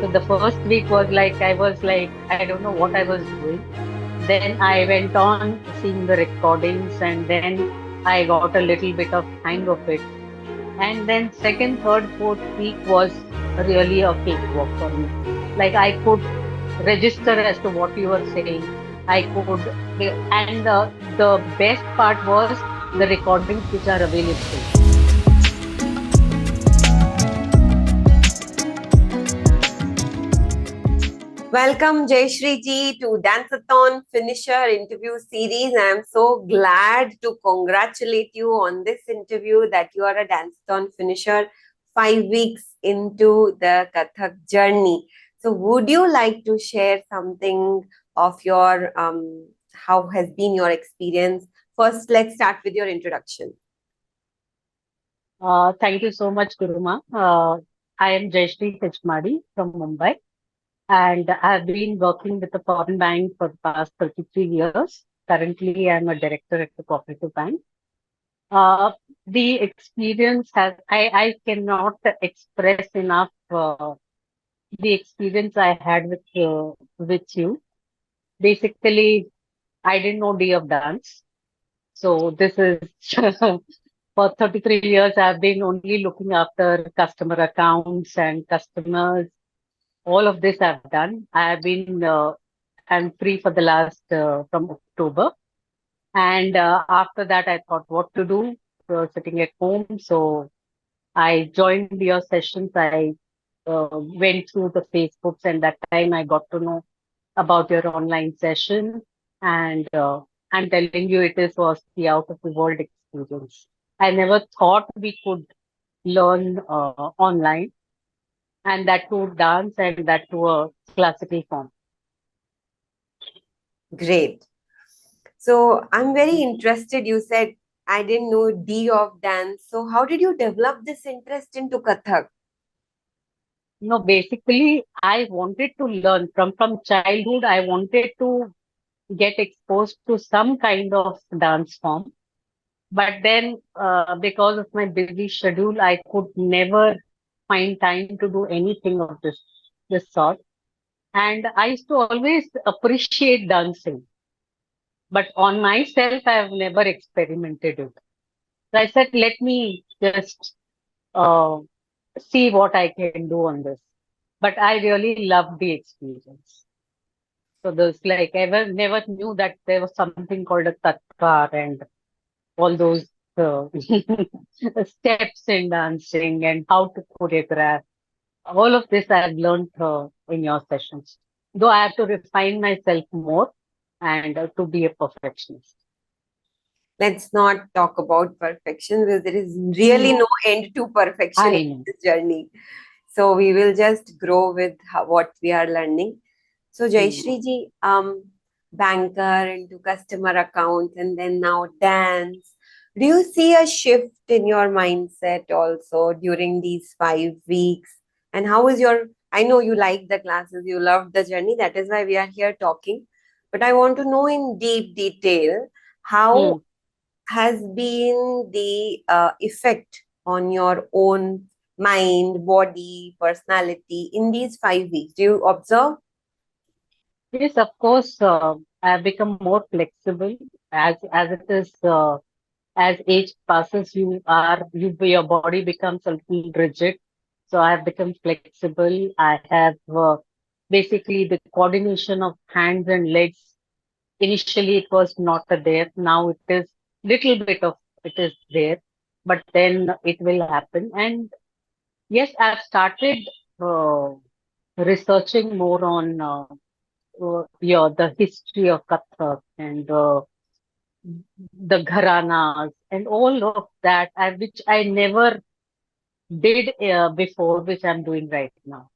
So the first week was like, I was like, I don't know what I was doing. Then I went on seeing the recordings and then I got a little bit of hang of it. And then second, third, fourth week was really a cakewalk for me. Like I could register as to what you were saying. I could, and the best part was the recordings which are available. Welcome, Jayashree ji, to Dance-a-thon Finisher interview series. I am so glad to congratulate you on this interview that you are a Dance-a-thon Finisher 5 weeks into the Kathak journey. So, would you like to share something of your how has been your experience? First, let's start with your introduction. Thank you so much, Guruma. I am Jayashree from Mumbai, and I've been working with the foreign bank for the past 33 years. Currently, I'm a director at the cooperative bank. Uh, the experience I cannot express enough the experience I had with you. Basically, I didn't know D of dance. So this is for 33 years, I've been only looking after customer accounts and customers. All of this I've done. I'm free for the last from October. And after that, I thought what to do, sitting at home. So I joined your sessions. I went through the Facebooks, and that time I got to know about your online session. And I'm telling you, was the out of the world experience. I never thought we could learn online, and that too dance and that too a classical form. Great. So, I'm very interested. You said I didn't know D of dance. So, how did you develop this interest into Kathak? No, basically, I wanted to learn from childhood. I wanted to get exposed to some kind of dance form. But then, because of my busy schedule, I could never find time to do anything of this sort. And I used to always appreciate dancing, but on myself, I have never experimented it. So I said, let me just uh, see what I can do on this. But I really loved the experience. So there's like I never knew that there was something called a tatkar and all those uh, steps in dancing and how to choreograph. All of this I have learned in your sessions. Though I have to refine myself more and to be a perfectionist. Let's not talk about perfection because there is really Hmm. no end to perfection in I know. this journey. So we will just grow with what we are learning. So Hmm. Jayashree ji, banker into customer accounts and then now dance. Do you see a shift in your mindset also during these 5 weeks? And how is your, I know you like the classes, you love the journey. That is why we are here talking. But I want to know in deep detail how Hmm. has been the effect on your own mind, body, personality in these 5 weeks? Do you observe? Yes, of course. I have become more flexible as it is. As age passes, your body becomes a little rigid. So I have become flexible. I have basically the coordination of hands and legs. Initially, it was not there. Now it is little bit of it is there, but then it will happen. And yes, I've started uh, researching more on the history of Kathak and the gharanas and all of that, which I never did before, which I'm doing right now.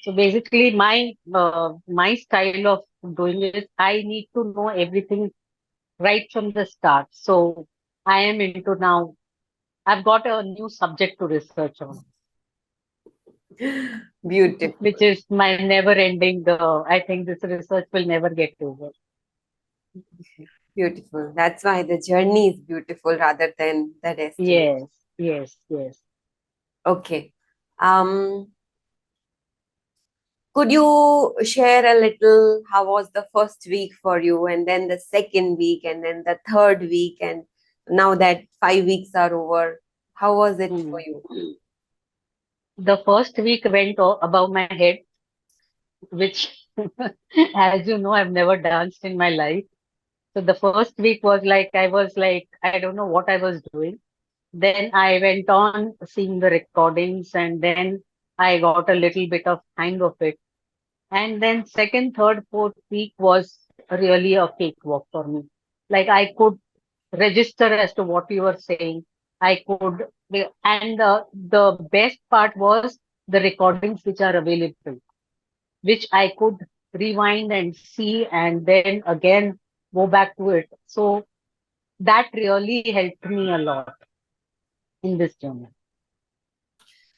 So basically, my style of doing it, I need to know everything right from the start. So I am into now. I've got a new subject to research on, Beautiful. which is my never-ending. I think this research will never get over. Beautiful. That's why the journey is beautiful rather than the destination. Yes, yes, yes. Okay. Um, Could you share a little how was the first week for you, and then the second week, and then the third week, and now that 5 weeks are over, how was it for Hmm. you? The first week went above my head, which, as you know, I've never danced in my life. So the first week was like, I was like, I don't know what I was doing. Then I went on seeing the recordings, and then I got a little bit of hang of it. And then second, third, fourth week was really a cakewalk for me. Like I could register as to what you were saying. I could, and the best part was the recordings which are available, which I could rewind and see and then again go back to it. So that really helped me a lot in this journey.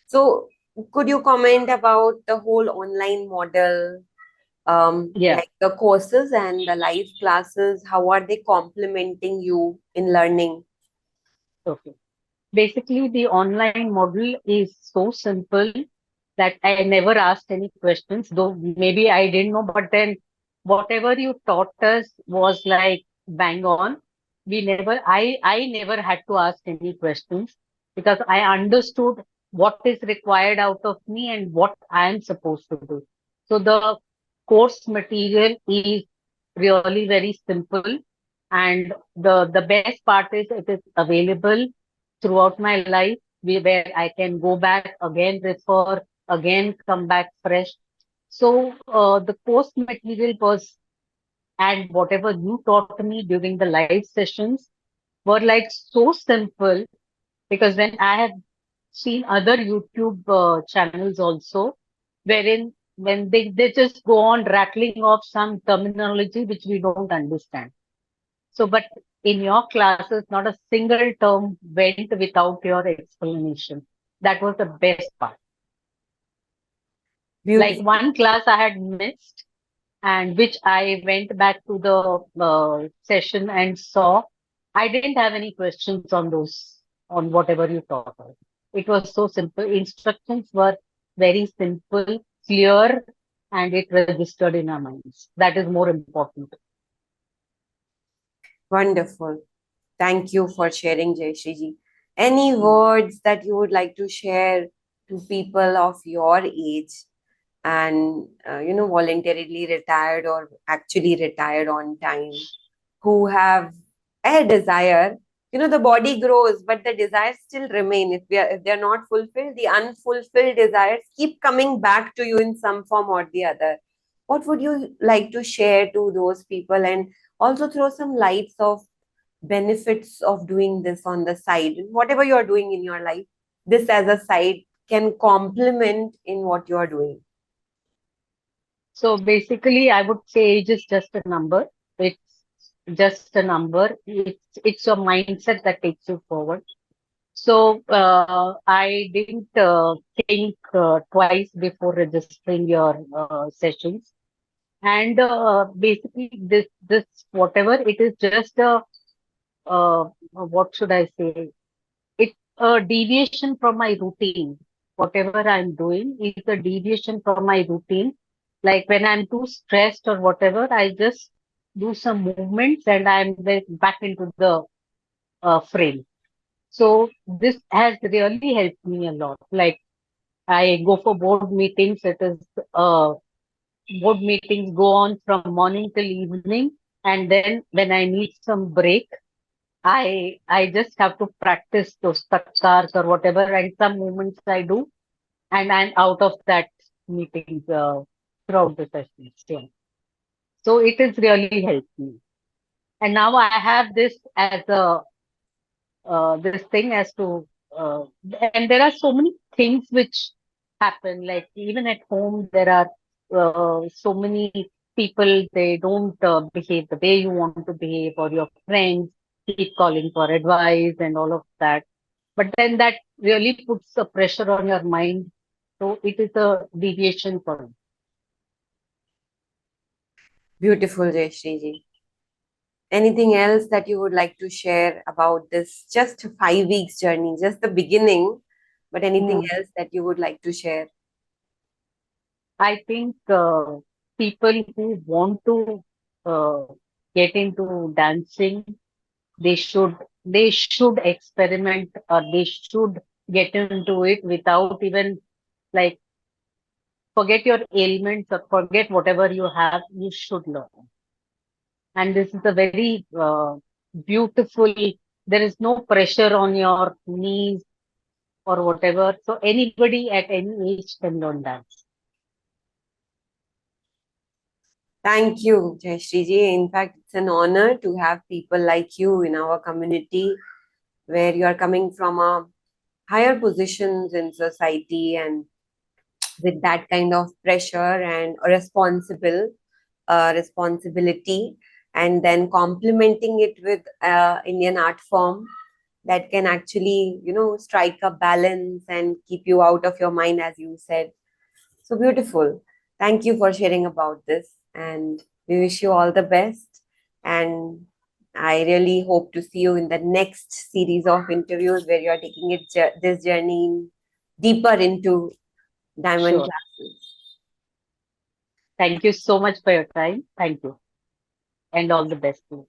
So, could you comment about the whole online model, Yeah. like the courses and the live classes? How are they complementing you in learning? Okay. Basically, the online model is so simple that I never asked any questions, though maybe I didn't know, but then whatever you taught us was like bang on. I never had to ask any questions because I understood what is required out of me and what I am supposed to do. So the course material is really very simple, and the best part is it is available throughout my life, where I can go back again, refer again, come back fresh. So the course material was, and whatever you taught me during the live sessions were like so simple, because when I have seen other YouTube channels also, wherein when they just go on rattling off some terminology which we don't understand. So, but in your classes, not a single term went without your explanation. That was the best part. Like Beautiful. one class I had missed, and which I went back to the session and saw. I didn't have any questions on those, on whatever you taught us. It was so simple. Instructions were very simple, clear, and it registered in our minds. That is more important. Wonderful. Thank you for sharing, Jayashree. Any Mm. words that you would like to share to people of your age and voluntarily retired or actually retired on time, who have a desire? The body grows, but the desires still remain. If they're not fulfilled, the unfulfilled desires keep coming back to you in some form or the other. What would you like to share to those people, and also throw some lights of benefits of doing this on the side? Whatever you're doing in your life, this as a side can complement in what you're doing. So basically, I would say age is just a number. It's just a number. It's your mindset that takes you forward. So I didn't think twice before registering your sessions. And basically, this whatever it is, just a what should I say? It's a deviation from my routine. Whatever I'm doing is a deviation from my routine. Like when I'm too stressed or whatever, I just do some movements and back into the frame. So this has really helped me a lot. Like I go for board meetings. It is board meetings go on from morning till evening, and then when I need some break, I just have to practice those tatkars or whatever, and some movements I do, and I'm out of that meetings throughout the sessions. Yeah. So it has really helped me. And now I have this as a this thing as to and there are so many things which happen. Like even at home, there are so many people, they don't behave the way you want to behave, or your friends keep calling for advice and all of that. But then that really puts a pressure on your mind. So it is a deviation for me. Beautiful, Jayashree. Anything else that you would like to share about this just 5 weeks journey, just the beginning, but anything Hmm. else that you would like to share? I think people who want to uh, get into dancing, they should experiment, or they should get into it without even, like, forget your ailments or forget whatever you have. You should learn, and this is a very beautiful. There is no pressure on your knees or whatever. So anybody at any age can learn dance. Thank you, Jayashree ji. In fact, it's an honor to have people like you in our community where you are coming from a higher positions in society and with that kind of pressure and a responsibility, and then complementing it with Indian art form that can actually, strike a balance and keep you out of your mind, as you said. So beautiful. Thank you for sharing about this, and we wish you all the best. And I really hope to see you in the next series of interviews where you are taking this journey deeper into diamond Sure. classes. Thank you so much for your time. Thank you. And all the best to you.